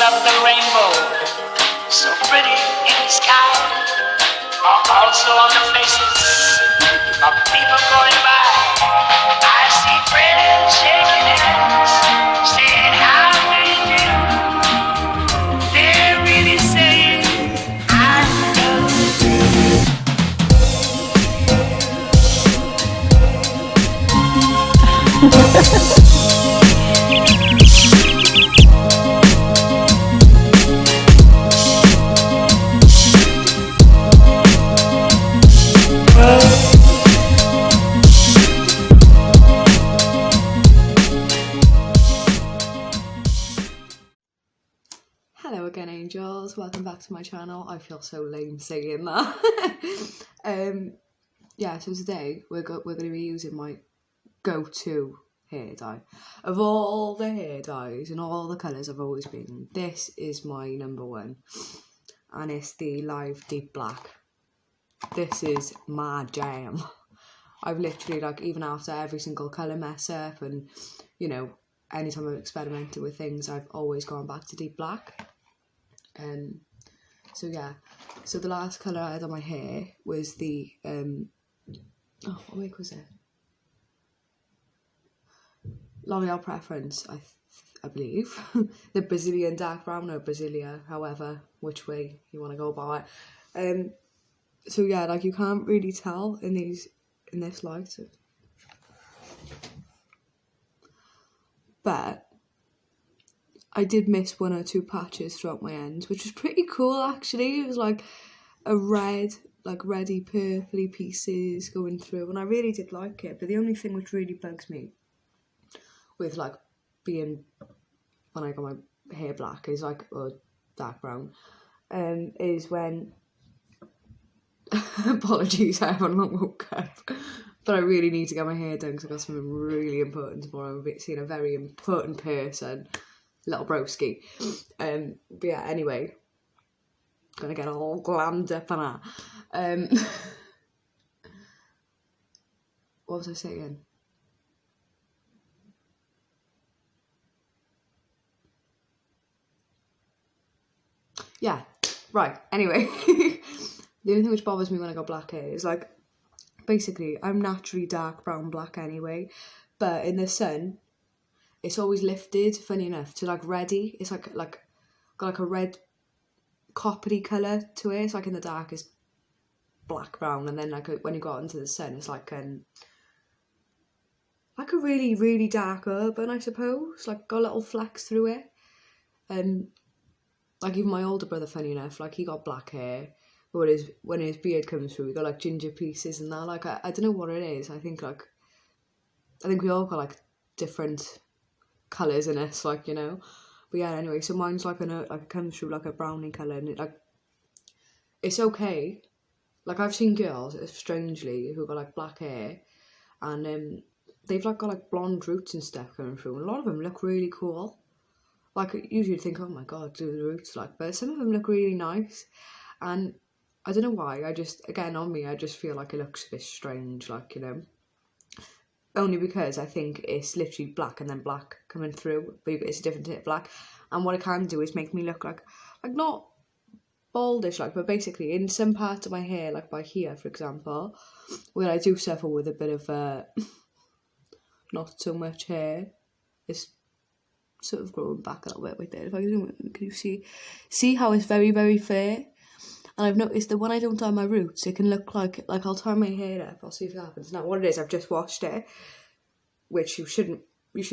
of the rainbow, so pretty in the sky, are also on the faces of people going by. I see friends shaking hands, saying how do you do. They're really saying I love you. Hello again, angels. Welcome back to my channel. I feel so lame saying that. Yeah, so today we're going to be using my go-to hair dye. Of all the hair dyes and all the colours I've always been, this is my number one. And it's the Live Deep Black. This is my jam. I've literally, like, even after every single colour mess up and, you know, anytime I've experimented with things, I've always gone back to Deep Black. So yeah, so the last colour I had on my hair was the, what make was it? L'Oreal Preference, I believe. The Brazilian dark brown, or Brasilia, however, which way you want to go about it. So yeah, like, you can't really tell in this light. But I did miss one or two patches throughout my ends, which was pretty cool actually. It was like a red, like reddy purpley pieces going through, and I really did like it. But the only thing which really bugs me with, like, being, when I got my hair black, is like, or dark brown, is when apologies, I haven't long woke up, but I really need to get my hair done because I've got something really important tomorrow. I'm seeing a very important person, little broski. But yeah, anyway, gonna get all glammed up and that. What was I saying? Yeah, right, anyway. The only thing which bothers me when I got black hair is, like, basically, I'm naturally dark brown black anyway, but in the sun, it's always lifted, funny enough, to, like, reddy. It's like got like a red coppery colour to it. It's like in the dark it's black brown, and then, like, when you go out into the sun, it's like a really, really dark urban, I suppose. Like, got little flecks through it. Like, even my older brother, funny enough, like, he got black hair, but when his beard comes through, he got, like, ginger pieces and that. Like, I don't know what it is. I think we all got, like, different colours in us, like, you know. But yeah, anyway, so mine's like it comes through like a brownie colour, and it's okay. Like, I've seen girls, strangely, who got, like, black hair, and they've, like, got, like, blonde roots and stuff coming through, and a lot of them look really cool. Like, usually you think, oh my god, do the roots, like, but some of them look really nice, and I don't know why, I just feel like it looks a bit strange, like, you know. Only because I think it's literally black and then black coming through, but it's a different tint of black. And what it can do is make me look like not baldish, like, but basically in some parts of my hair, like by here, for example, where I do suffer with a bit of not so much hair, it's sort of growing back a little bit with it. If I can you see how it's very, very fair? And I've noticed that when I don't dye my roots, it can look like I'll tie my hair up. I'll see if it happens. Now, what it is, I've just washed it, which you should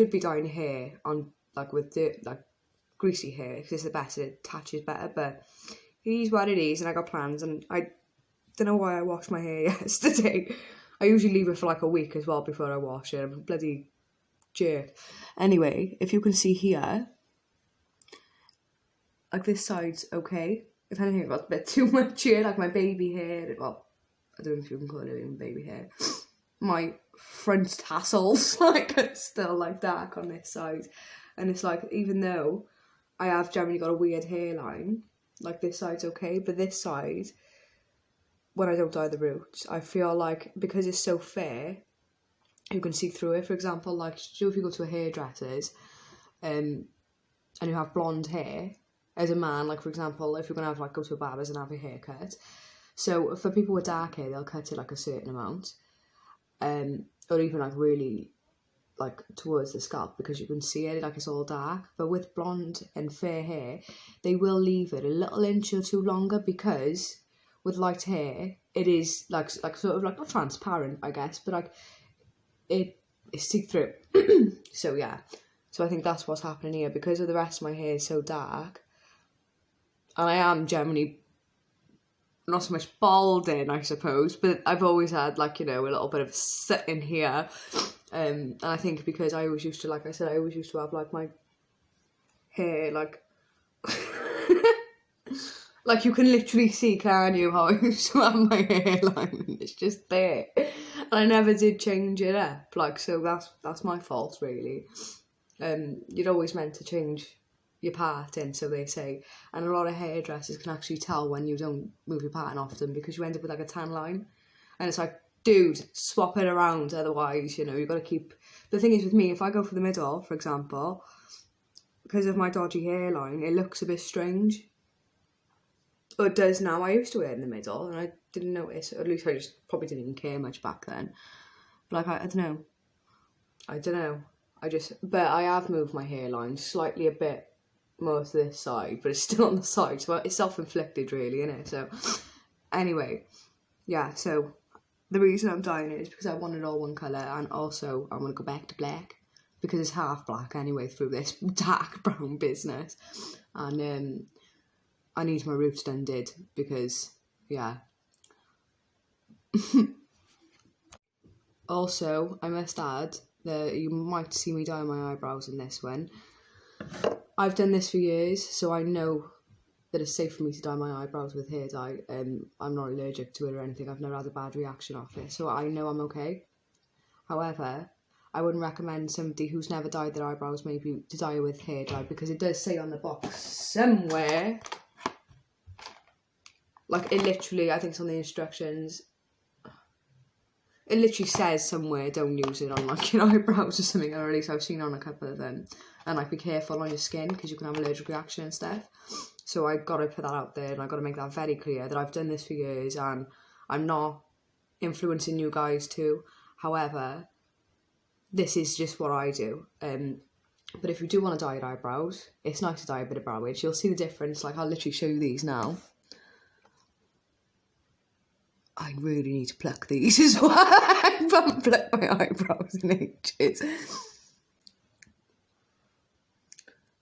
be dyeing your hair on, like, with dirt, like, greasy hair, because it's the better, it attaches better, but it is what it is, and I got plans, and I don't know why I washed my hair yesterday. I usually leave it for, like, a week as well before I wash it. I'm a bloody jerk. Anyway, if you can see here, like, this side's okay. If anything, it got a bit too much here, like my baby hair. Well, I don't know if you can call it even baby hair. My front tassels, like, it's still, like, dark on this side. And it's like, even though I have generally got a weird hairline, like, this side's okay, but this side, when I don't dye the roots, I feel like, because it's so fair, you can see through it. For example, like, if you go to a hairdresser's, and you have blonde hair, as a man, like for example, if you're gonna have like go to a barber's and have a haircut. So for people with dark hair, they'll cut it like a certain amount, or even like really like towards the scalp because you can see it like it's all dark. But with blonde and fair hair, they will leave it a little inch or two longer because with light hair, it is like sort of like not transparent, I guess, but like it is see through. So yeah, so I think that's what's happening here because of the rest of my hair is so dark, and I am generally not so much balding, I suppose, but I've always had like, you know, a little bit of sit in here. And I think because I always used to, like I said, I always used to have like my hair like like you can literally see, can't you, how I used to have my hairline. It's just there. And I never did change it up. Like, so that's my fault really. You're always meant to change your parting, so they say, and a lot of hairdressers can actually tell when you don't move your parting often because you end up with like a tan line, and it's like, dude, swap it around, otherwise, you know, you've got to keep. The thing is with me, if I go for the middle, for example, because of my dodgy hairline, it looks a bit strange. Or it does now. I used to wear it in the middle and I didn't notice, or at least I just probably didn't even care much back then. But like, I don't know, but I have moved my hairline slightly a bit more to this side, but it's still on the side, so it's self-inflicted really, isn't it? So anyway, yeah, so the reason I'm dyeing it is because I want it all one colour, and also I want to go back to black because it's half black anyway through this dark brown business, and I need my roots done did because, yeah. Also, I must add that you might see me dye my eyebrows in this one. I've done this for years, so I know that it's safe for me to dye my eyebrows with hair dye. I'm not allergic to it or anything. I've never had a bad reaction off it, so I know I'm okay. However, I wouldn't recommend somebody who's never dyed their eyebrows maybe to dye it with hair dye, because it does say on the box somewhere, like it literally, I think it's on the instructions, it literally says somewhere don't use it on like your eyebrows or something, or at least I've seen on a couple of them. And like be careful on your skin because you can have allergic reaction and stuff. So I got to put that out there, and I got to make that very clear that I've done this for years and I'm not influencing you guys too. However, this is just what I do. But if you do want to dye your eyebrows, it's nice to dye a bit of browage. You'll see the difference. Like I'll literally show you these now. I really need to pluck these as well. I haven't plucked my eyebrows in ages.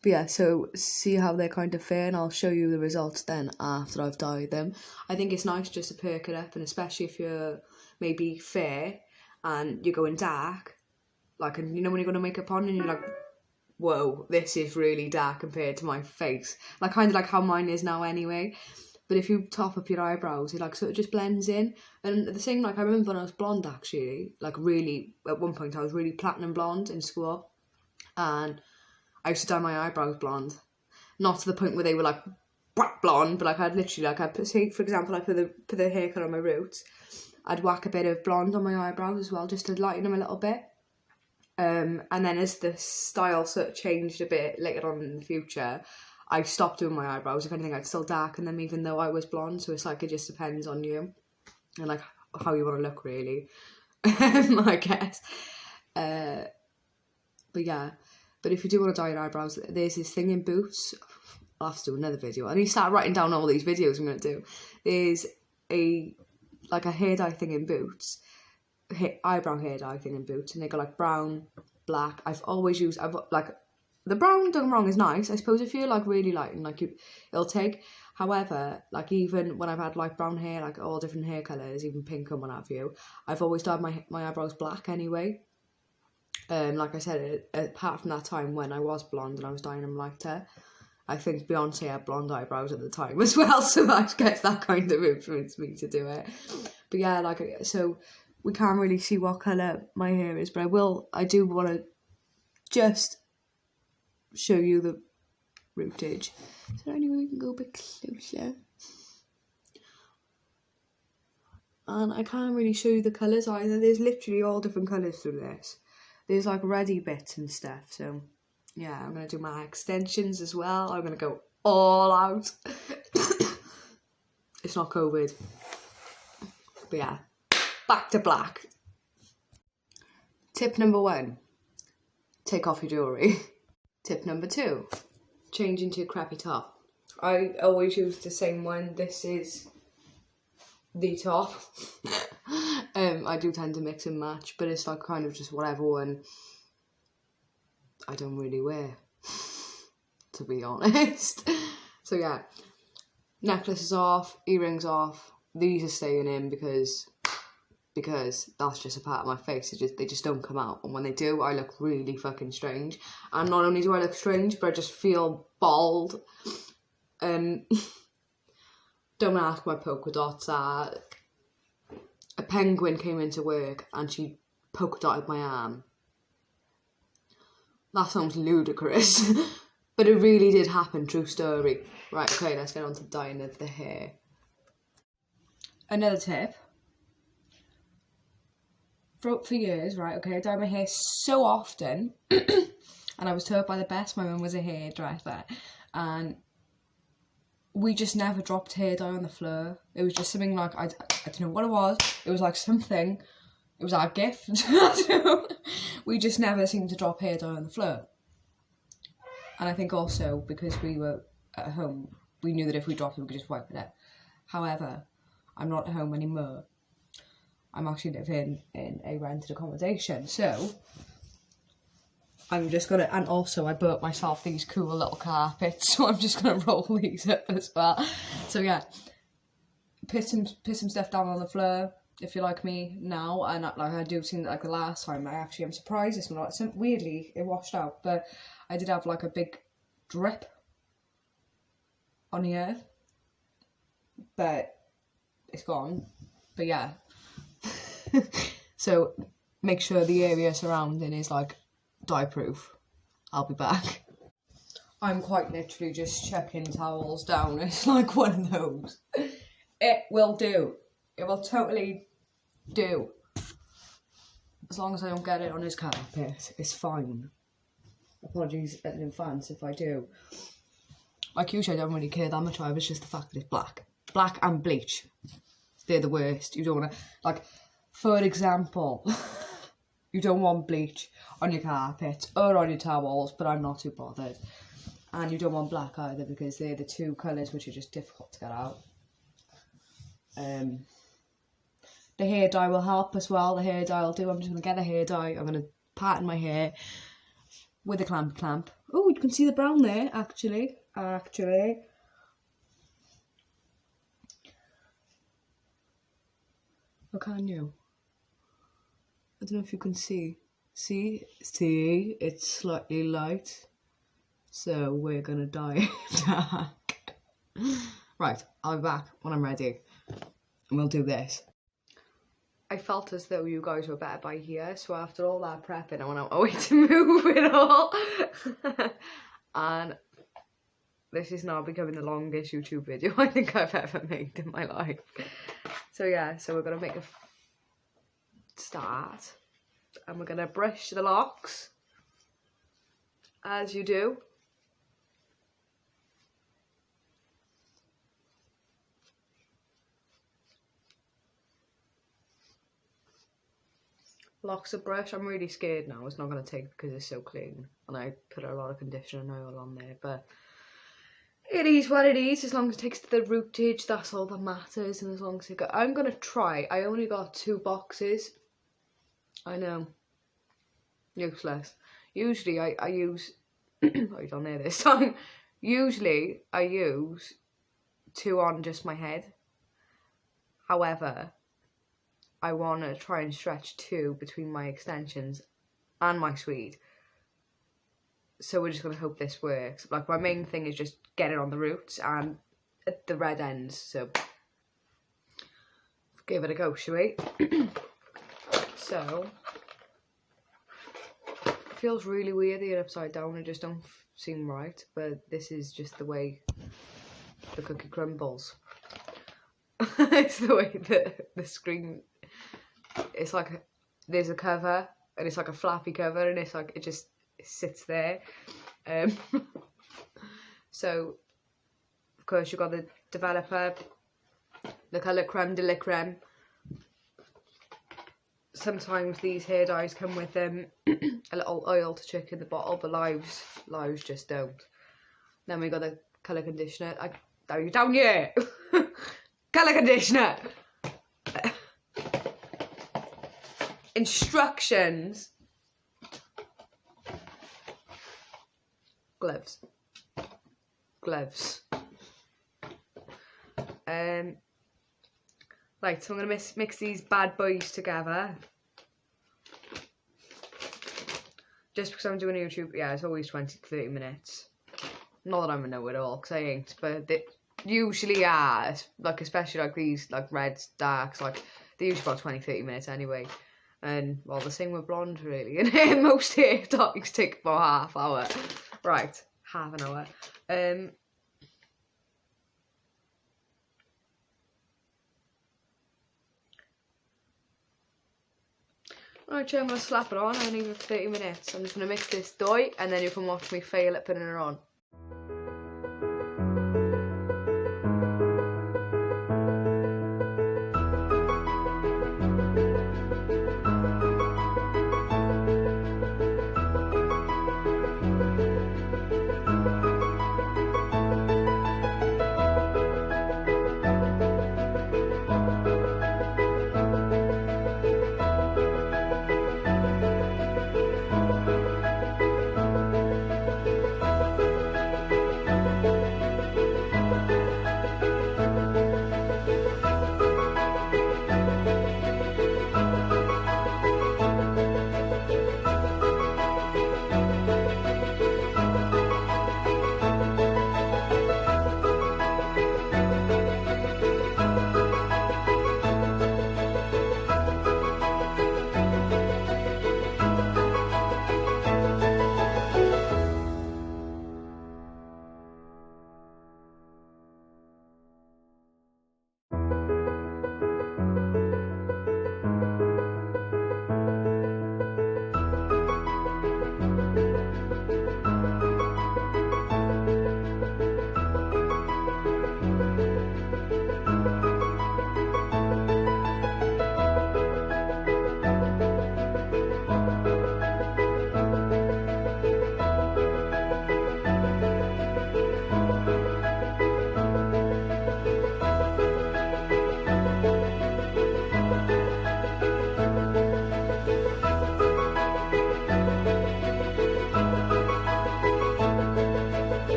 But yeah, so see how they're kind of fair, and I'll show you the results then after I've dyed them. I think it's nice just to perk it up, and especially if you're maybe fair and you're going dark, like, and you know when you're going to makeup on and you're like, whoa, this is really dark compared to my face. Like kind of like how mine is now anyway. But if you top up your eyebrows, it like sort of just blends in. And the thing, like I remember when I was blonde actually, like really, at one point I was really platinum blonde in school, and I used to dye my eyebrows blonde. Not to the point where they were like black blonde, but like I'd literally, like I'd say for example, I put the hair colour on my roots, I'd whack a bit of blonde on my eyebrows as well, just to lighten them a little bit. And then as the style sort of changed a bit later on in the future, I stopped doing my eyebrows. If anything, I'd still darken them even though I was blonde. So it's like, it just depends on you and like how you want to look really, I guess. But yeah, but if you do want to dye your eyebrows, there's this thing in Boots. I'll have to do another video. I need to start writing down all these videos I'm going to do. There's a hair dye thing in Boots, eyebrow hair dye thing in Boots, and they got like brown, black. I've like, the brown, don't get me wrong, is nice. I suppose if you're like really light and like it'll take. However, like even when I've had like brown hair, like all different hair colours, even pink and what have you, I've always dyed my eyebrows black anyway. Like I said, apart from that time when I was blonde and I was dyeing them lighter, I think Beyonce had blonde eyebrows at the time as well, so I guess that kind of influenced me to do it. But yeah, like, so we can't really see what colour my hair is, but I do want to just show you the rootage. So anyway, we can go a bit closer. And I can't really show you the colours either. There's literally all different colours through this. There's like ready bits and stuff. So yeah, I'm going to do my extensions as well. I'm going to go all out. It's not COVID. But yeah, back to black. Tip number 1, take off your jewellery. Tip number 2, change into a crappy top. I always use the same one. This is the top. I do tend to mix and match, but it's like kind of just whatever one I don't really wear, to be honest. So yeah, necklaces off, earrings off. These are staying in because that's just a part of my face. They just don't come out, and when they do, I look really fucking strange. And not only do I look strange, but I just feel bald. Don't ask where polka dots are. A penguin came into work and she polka dotted my arm. That sounds ludicrous, but it really did happen. True story. Right, okay, let's get on to dyeing of the hair. Another tip. For years, right, okay, I dye my hair so often, and I was told by the best, my mum was a hairdresser, and we just never dropped hair dye on the floor. It was just something like, I don't know what it was. It was like something. It was our gift. We just never seemed to drop hair dye on the floor. And I think also because we were at home, we knew that if we dropped it, we could just wipe it out. However, I'm not at home anymore. I'm actually living in a rented accommodation. So I'm just gonna, and also I bought myself these cool little carpets, so I'm just gonna roll these up as well. So yeah, put some stuff down on the floor if you're like me now, and like I do seem like the last time I actually am surprised it's not weirdly it washed out, but I did have like a big drip on here, but it's gone. But yeah, so make sure the area surrounding is like dye proof. I'll be back. I'm quite literally just chucking towels down. It's like one of those. It will do. It will totally do. As long as I don't get it on his carpet, it's fine. Apologies in advance if I do. Like usually I don't really care that much either, it's just the fact that it's black. Black and bleach. They're the worst. You don't want to, like, for example, you don't want bleach on your carpet or on your towels, but I'm not too bothered. And you don't want black either because they're the two colours which are just difficult to get out. The hair dye will help as well. The hair dye will do. I'm just going to get the hair dye. I'm going to pattern my hair with a clamp. Oh, you can see the brown there, actually. Or can you? I don't know if you can see. See, it's slightly light. So we're going to dye it dark. Right, I'll be back when I'm ready. And we'll do this. I felt as though you guys were better by here, so after all that prepping, I went out my way to move it all. And this is now becoming the longest YouTube video I think I've ever made in my life. So yeah, so we're going to make a start. And we're going to brush the locks, as you do. Locks of brush. I'm really scared now. It's not going to take because it's so clean. And I put a lot of conditioner and oil on there. But it is what it is. As long as it takes to the rootage, that's all that matters. And as long as it goes... I'm going to try. I only got 2 boxes. I know. Useless. Usually I use... oh, you don't know this time. Usually I use 2 on just my head. However... I want to try and stretch 2 between my extensions and my suede. So we're just going to hope this works. Like, my main thing is just get it on the roots and at the red ends. So, give it a go, shall we? So, it feels really weird to get upside down. It just don't seem right. But this is just the way the cookie crumbles. It's the way that the screen... It's like there's a cover and it's like a flappy cover and it's like it just sits there. So Of course, you've got the developer, the colour Creme de la Creme. Sometimes these hair dyes come with a little oil to chuck in the bottle, but Lives just don't. Then we got the colour conditioner. Down here! Colour conditioner! Instructions. Gloves. Right, so I'm going to mix these bad boys together. Just because I'm doing YouTube, yeah, it's always 20 to 30 minutes. Not that I'm a know-it-all, because I ain't, but they usually are, like, especially like these, like, reds, darks, like, they usually about 20-30 minutes anyway. And, well, the same with blonde, really. And most hair dyes take about half hour. Right, half an hour. Right, I'm going to slap it on. I'm going to leave it for 30 minutes. I'm just going to mix this dye, and then you can watch me fail at putting it on.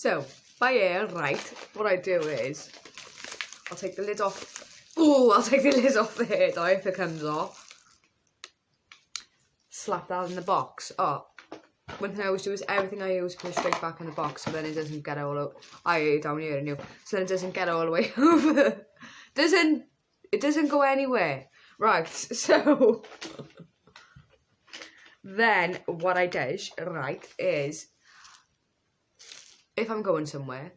So, by here, right, what I do is, I'll take the lid off. Oh, I'll take the lid off the hair dye if it comes off. Slap that in the box. Oh, one thing I always do is everything I use put straight back in the box so then it doesn't get all out. Down here, so then it doesn't get all the way over. It doesn't go anywhere. Right, so Then what I did, right, is if I'm going somewhere.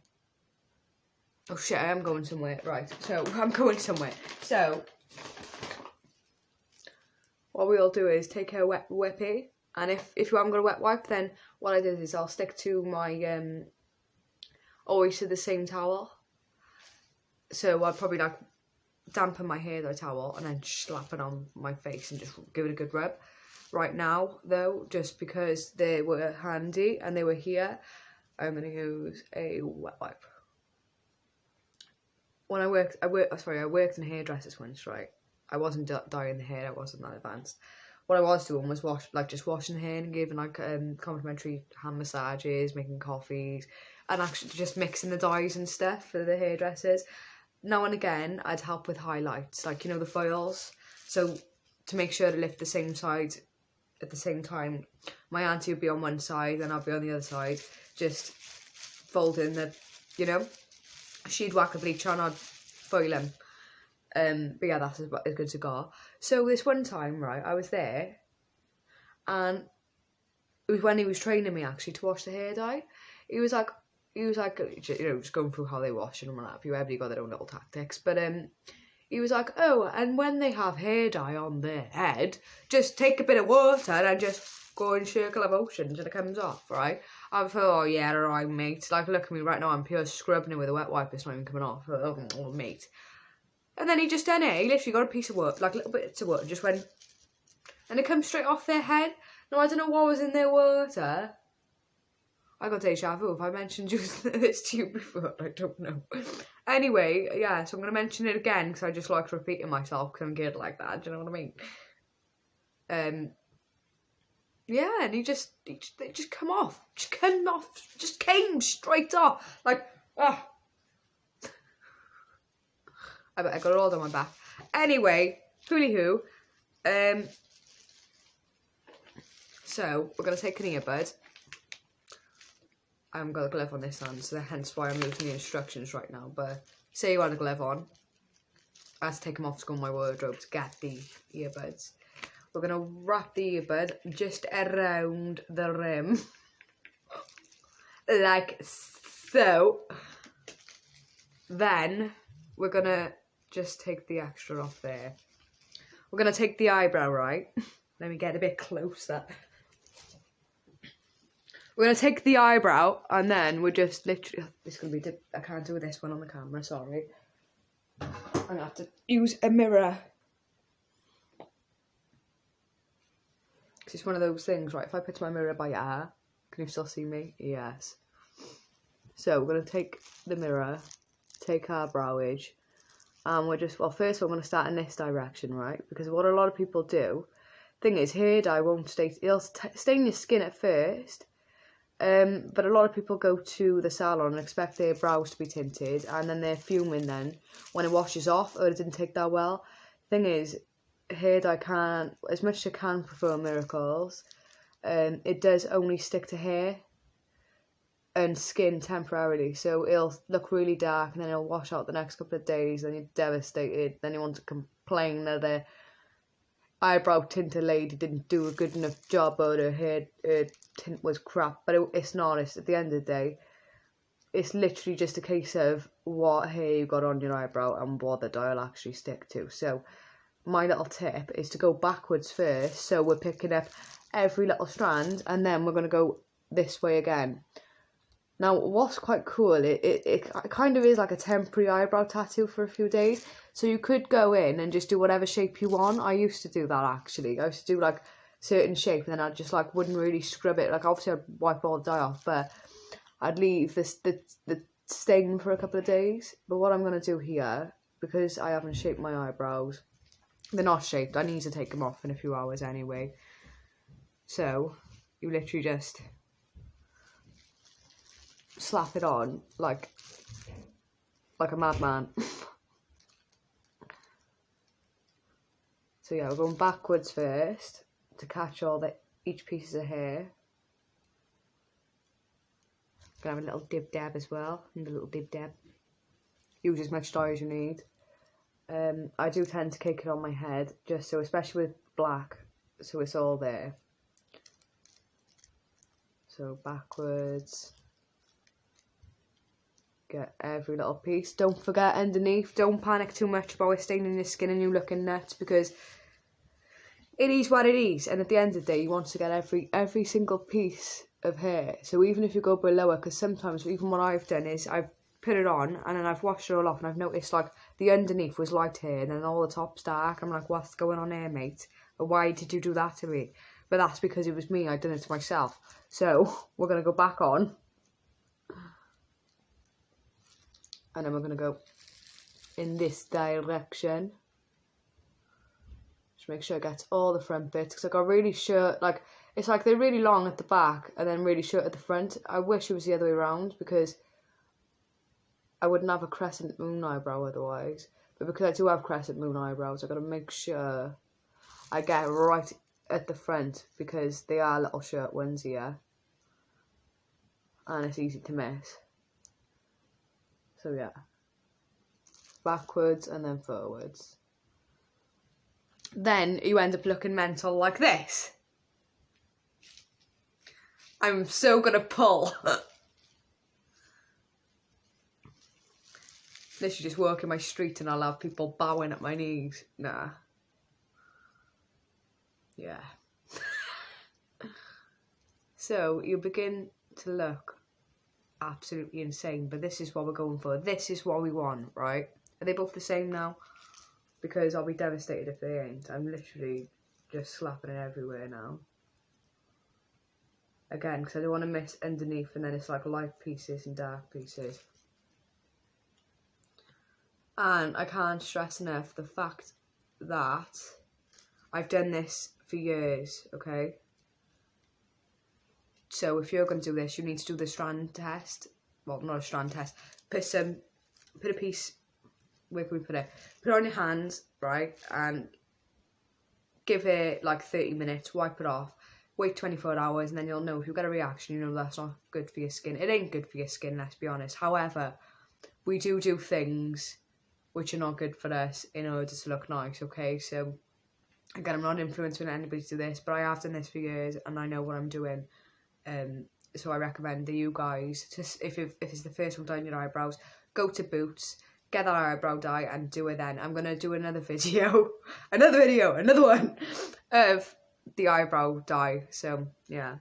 Oh shit, I am going somewhere. Right, so I'm going somewhere. So what we'll do is take a wet whippy, and if you haven't got a wet wipe, then what I did is I'll stick to my always to the same towel. So I'd probably like dampen my hair with a towel and then slap it on my face and just give it a good rub. Right now though, just because they were handy and they were here, I'm gonna use a wet wipe. When I worked in hairdressers once, right? I wasn't dyeing the hair, I wasn't that advanced. What I was doing was just washing the hair and giving like complimentary hand massages, making coffees, and actually just mixing the dyes and stuff for the hairdressers. Now and again, I'd help with highlights, like, you know, the foils. So to make sure to lift the same side at the same time, my auntie would be on one side and I'd be on the other side, just folding the, you know, she'd whack a bleach on, I'd foil him. But yeah, that's as good as it got. So this one time, right, I was there, and it was when he was training me actually to wash the hair dye. He was like, you know, just going through how they wash and all that. Everybody got their own little tactics, but he was like, oh, and when they have hair dye on their head, just take a bit of water and just go in circle of motion until it comes off, right? I thought, oh yeah, alright, mate. Like, look at me right now, I'm pure scrubbing it with a wet wipe, it's not even coming off. Oh, mate. And then he just done it. He literally got a piece of wood, like little bits of wood, just went, and it comes straight off their head. Now, I don't know what was in their water. I got deja vu. If I mentioned this to you before, I don't know. Anyway, yeah, so I'm going to mention it again because I just like repeating myself because I'm good like that. Do you know what I mean? Yeah, and it just come off. Just came straight off. Like, oh. I bet I got it all down my back. Anyway, hooly-hoo. So, we're going to take an earbud. I haven't got a glove on this hand, so hence why I'm losing the instructions right now. But say you had a glove on. I had to take them off to go in my wardrobe to get the earbuds. We're going to wrap the earbud just around the rim. Like so. Then, we're going to just take the extra off there. We're going to take the eyebrow, right? Let me get a bit closer. We're going to take the eyebrow and then we're just literally... This is going to be... I can't do this one on the camera, sorry. I'm going to have to use a mirror. Because it's one of those things, right? If I put my mirror by your hair, can you still see me? Yes. So we're going to take the mirror, take our brow edge, and we're just... Well, first we're going to start in this direction, right? Because what a lot of people do... Thing is, hair dye won't stay... It'll stain your skin at first... but a lot of people go to the salon and expect their brows to be tinted, and then they're fuming then when it washes off or it didn't take that well. Thing is, hair dye can't, as much as it can perform miracles, it does only stick to hair and skin temporarily, so it'll look really dark and then it'll wash out the next couple of days, then you're devastated, then you want to complain that the eyebrow tinted lady didn't do a good enough job or her hair tint was crap, but it's not. It's, at the end of the day, it's literally just a case of what hair you got on your eyebrow and what the dye will actually stick to. So my little tip is to go backwards first, so we're picking up every little strand and then we're going to go this way again. Now, what's quite cool, it kind of is like a temporary eyebrow tattoo for a few days. So you could go in and just do whatever shape you want. I used to do that, actually. I used to do, like, certain shape, and then I just, like, wouldn't really scrub it. Like, obviously, I'd wipe all the dye off, but I'd leave the stain for a couple of days. But what I'm going to do here, because I haven't shaped my eyebrows, they're not shaped. I need to take them off in a few hours anyway. So, you literally just... slap it on like a madman. So yeah, we're going backwards first to catch each piece of hair. Gonna have a little dib dab as well. Need a little dib dab. Use as much dye as you need. I do tend to cake it on my head, just so, especially with black, so it's all there. So backwards. Get every little piece. Don't forget underneath, don't panic too much about it staining your skin and you looking nuts, because it is what it is, and at the end of the day you want to get every single piece of hair. So even if you go below it, because sometimes even what I've done is I've put it on and then I've washed it all off and I've noticed like the underneath was light hair and then all the top's dark. I'm like, what's going on here, mate? Or why did you do that to me? But that's because it was me, I'd done it to myself. So we're going to go back on. And then we're going to go in this direction. Just make sure it gets all the front bits. Because I got really short, like, it's like they're really long at the back and then really short at the front. I wish it was the other way around, because I wouldn't have a crescent moon eyebrow otherwise. But because I do have crescent moon eyebrows, I've got to make sure I get right at the front, because they are little short ones here. And it's easy to miss. So yeah, backwards and then forwards. Then you end up looking mental like this. I'm so gonna pull. Literally just walking my street and I'll have people bowing at my knees. Nah. Yeah. So you begin to look absolutely insane, but this is what we're going for. This is what we want, right? Are they both the same now? Because I'll be devastated if they ain't. I'm literally just slapping it everywhere now. Again, because I don't want to miss underneath, and then it's like light pieces and dark pieces. And I can't stress enough the fact that I've done this for years, okay? So if you're going to do this, you need to do the strand test. Well, not a strand test. Put a piece, where can we put it? Put it on your hands, right? And give it like 30 minutes, wipe it off. Wait 24 hours and then you'll know if you get a reaction, you know that's not good for your skin. It ain't good for your skin, let's be honest. However, we do things which are not good for us in order to look nice, okay? So, again, I'm not influencing anybody to do this, but I have done this for years and I know what I'm doing. So I recommend that you guys, if it's the first one dyeing your eyebrows, go to Boots, get that eyebrow dye and do it then. I'm going to do another one of the eyebrow dye. So, yeah.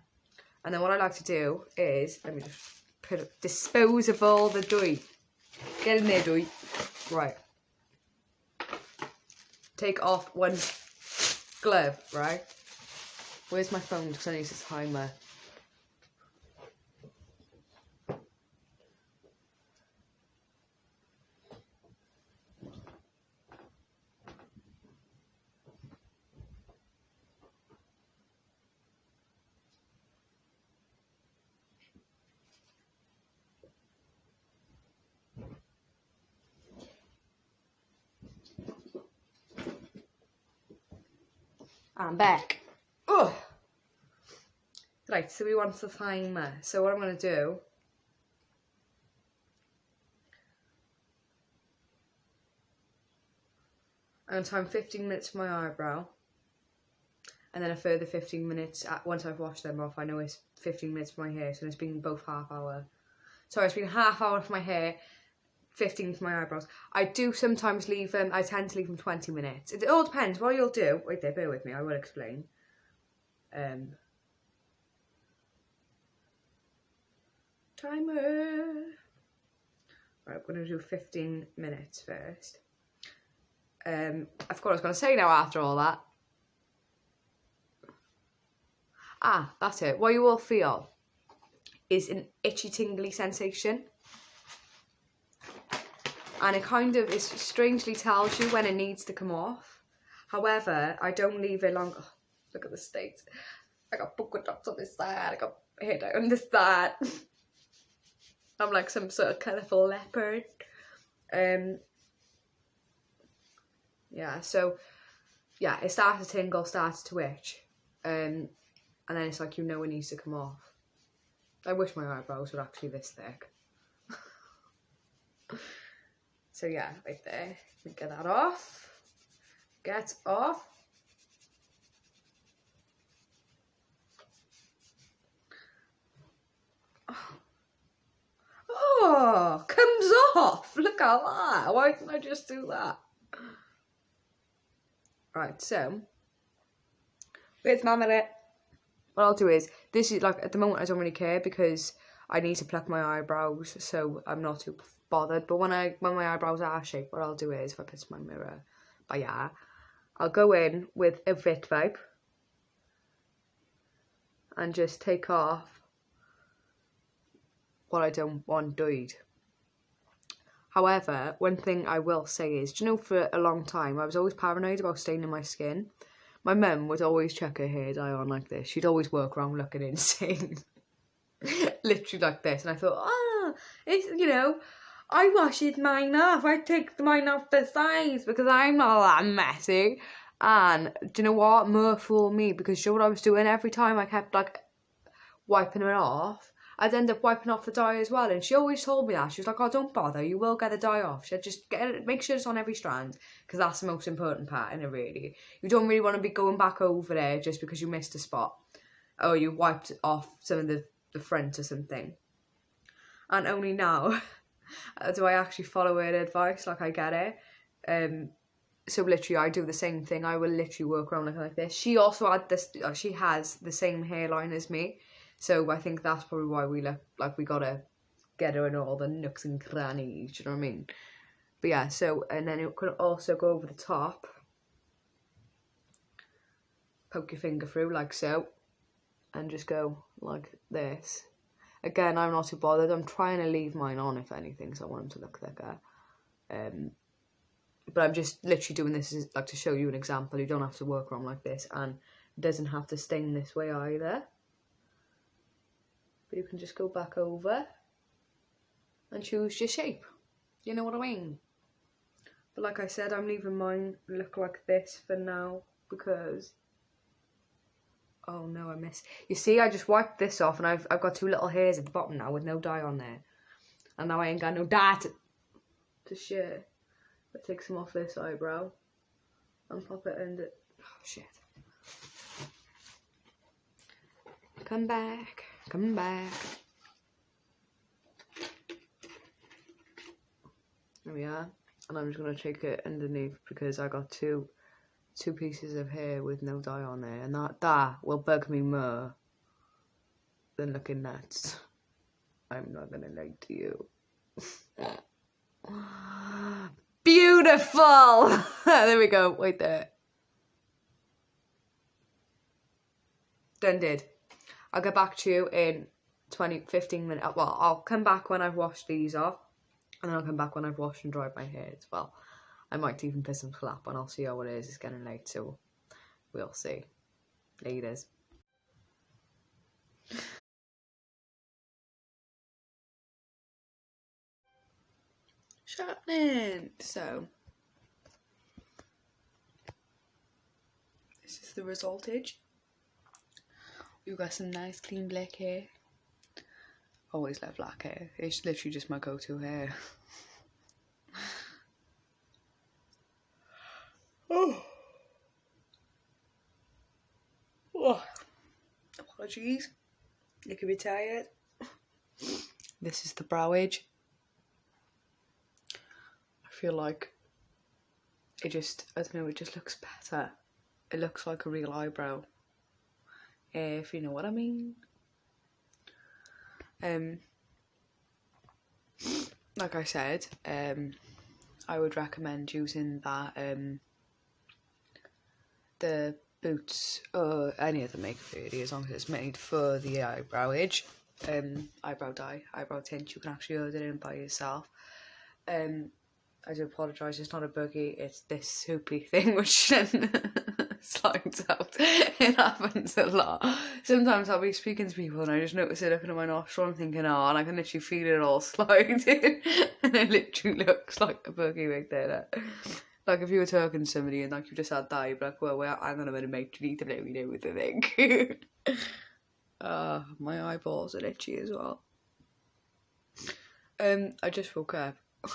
And then what I like to do is, let me just dispose of all the dye. Get in there, dye. Right. Take off one glove, right? Where's my phone? Because I need a timer. I'm back. Oh, right. So we want the timer. So what I'm going to do, I'm going to time 15 minutes for my eyebrow, and then a further 15 minutes once I've washed them off. I know it's 15 minutes for my hair, so it's been both half hour. Sorry, it's been half hour for my hair, 15 for my eyebrows. I do sometimes leave them, I tend to leave them 20 minutes. It all depends what you'll do. Wait there, bear with me, I will explain. Timer. Right, I'm going to do 15 minutes first. I forgot what I was going to say now after all that. That's it. What you will feel is an itchy, tingly sensation. And it kind of strangely tells you when it needs to come off. However, I don't leave it long. Oh, look at the state. I got polka dots on this side. I got hair dye on this side. I'm like some sort of colourful leopard. Yeah, so, yeah, it starts to tingle, starts to itch. And then it's like, you know it needs to come off. I wish my eyebrows were actually this thick. So yeah, right there. Let me get that off. Get off. at that. Why didn't I just do that? Right, so with my minute, what I'll do is, this is like, at the moment I don't really care because I need to pluck my eyebrows, so I'm not too bothered. But when my eyebrows are shaped, what I'll do is, if I piss my mirror, but yeah, I'll go in with a Vit Vibe and just take off what I don't want dyed. However, one thing I will say is, do you know, for a long time I was always paranoid about staining my skin. My mum would always chuck her hair dye on like this. She'd always walk around looking insane. Literally like this. And I thought, it's, you know, I wash mine off. I take mine off the sides because I'm not that messy. And do you know what? More fool me, because you know what I was doing? Every time I kept like wiping it off, I'd end up wiping off the dye as well. And she always told me that. She was like, oh, don't bother, you will get the dye off. She said, just make sure it's on every strand, because that's the most important part, innit, really. You don't really want to be going back over there just because you missed a spot, or you wiped off some of the front or something. And only now do I actually follow her advice, like I get it. So literally I do the same thing. I will literally work around like this. She also had this, she has the same hairline as me. So I think that's probably why we look like we gotta get her in all the nooks and crannies, do you know what I mean? But yeah, so, and then it could also go over the top. Poke your finger through like so. And just go like this. Again, I'm not too bothered. I'm trying to leave mine on, if anything, because I want them to look thicker. But I'm just literally doing this as, like, to show you an example. You don't have to work around like this, and it doesn't have to stain this way either. But you can just go back over and choose your shape. You know what I mean? But like I said, I'm leaving mine look like this for now because... Oh no, I missed. You see, I just wiped this off and I've got two little hairs at the bottom now with no dye on there. And now I ain't got no dye to share. But take some off this eyebrow and pop it in the... Oh shit. Come back. Come back. There we are. And I'm just going to take it underneath because I got two pieces of hair with no dye on there, and that will bug me more than looking nuts. I'm not gonna lie to you. Beautiful. There we go. Wait there. Done did. I'll get back to you in 15 minutes. Well, I'll come back when I've washed these off, and then I'll come back when I've washed and dried my hair as well. I might even put some slap on. I'll see how it is. It's getting late, so we'll see. Laters. Sharpening. So this is the resultage. We've got some nice clean black hair. Always love black hair. It's literally just my go-to hair. Oh. Apologies. You could be tired. This is the brow edge. I feel like it just, I don't know, it just looks better. It looks like a real eyebrow. If you know what I mean. Like I said, I would recommend using that, the Boots or any other makeup really, as long as it's made for the eyebrow edge. Eyebrow dye, eyebrow tint, you can actually order it in by yourself. I do apologise, it's not a boogie, it's this soupy thing which then slides out. It happens a lot. Sometimes I'll be speaking to people and I just notice it looking at my nostril and thinking, oh, and I can literally feel it all sliding, and it literally looks like a boogie right there. Like if you were talking to somebody and like you just had that, you'd be like, well, hang on a minute, mate, you need to let me know what they think. My eyeballs are itchy as well. I just woke up. I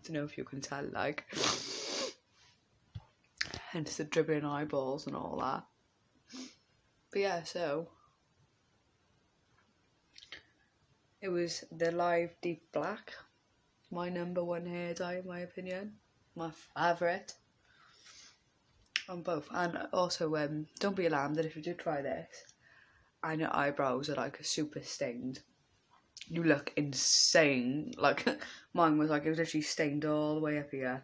don't know if you can tell, like, hence the dribbling eyeballs and all that. But yeah, so it was the Live Deep Black My number one hair dye, in my opinion. My favourite. On both. And also, don't be alarmed that if you do try this and your eyebrows are like super stained, you look insane. Like, mine was like, it was literally stained all the way up here.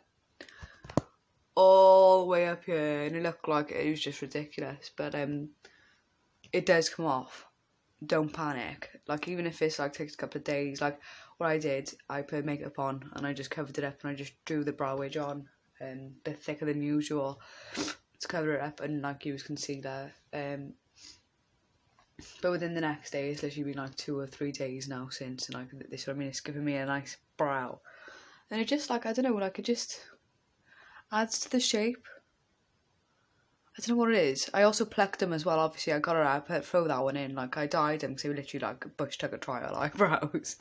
All the way up here. And it looked like it was just ridiculous. But it does come off. Don't panic. Like, even if it's like takes a couple of days, like what I did, I put makeup on and I just covered it up and I just drew the brow ridge on, a bit thicker than usual, to cover it up, and like use concealer. But within the next day, it's literally been like 2 or 3 days now since, and like this, I mean, it's giving me a nice brow, and it just like, I don't know, like it just adds to the shape. I don't know what it is. I also plucked them as well, obviously. I got it out, throw that one in. Like, I dyed them because they were literally like Bush Tucker trial eyebrows.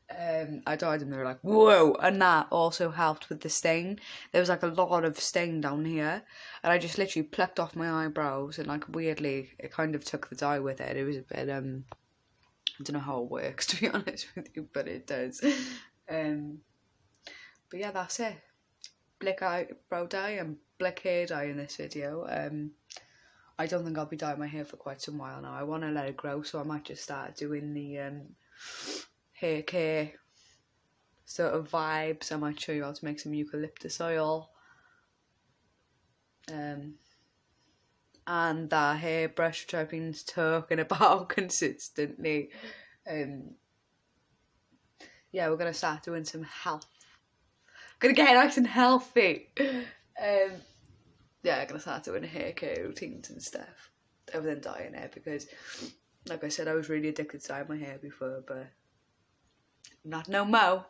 I dyed them, they were like, whoa! And that also helped with the stain. There was like a lot of stain down here, and I just literally plucked off my eyebrows, and like weirdly, it kind of took the dye with it. It was a bit, I don't know how it works, to be honest with you, but it does. But yeah, that's it. Black eyebrow dye and black hair dye in this video. I don't think I'll be dyeing my hair for quite some while now. I want to let it grow, so I might just start doing the hair care sort of vibes. I might show you how to make some eucalyptus oil. And that hairbrush which I've been talking about consistently. Yeah, we're going to start doing some health. Gonna get nice and healthy. Yeah, I'm gonna start doing hair care routines and stuff, other than dyeing it, because like I said, I was really addicted to dyeing my hair before, but not no more.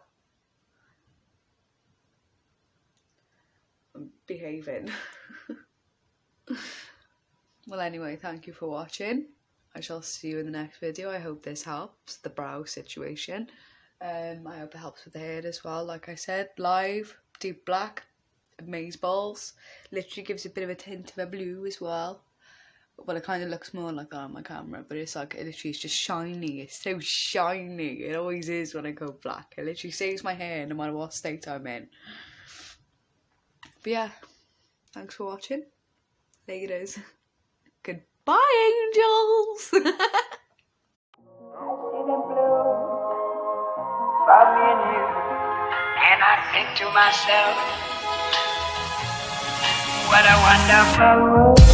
I'm behaving. Well, anyway, thank you for watching. I shall see you in the next video. I hope this helps, the brow situation. I hope it helps with the hair as well. Like I said, live, deep black, amazeballs. Literally gives a bit of a tint of a blue as well. Well, it kind of looks more like that on my camera, but it's like, it literally is just shiny. It's so shiny. It always is when I go black. It literally saves my hair no matter what state I'm in. But yeah, thanks for watching. Laters. Goodbye, angels. About me and you, and I think to myself, what a wonderful world.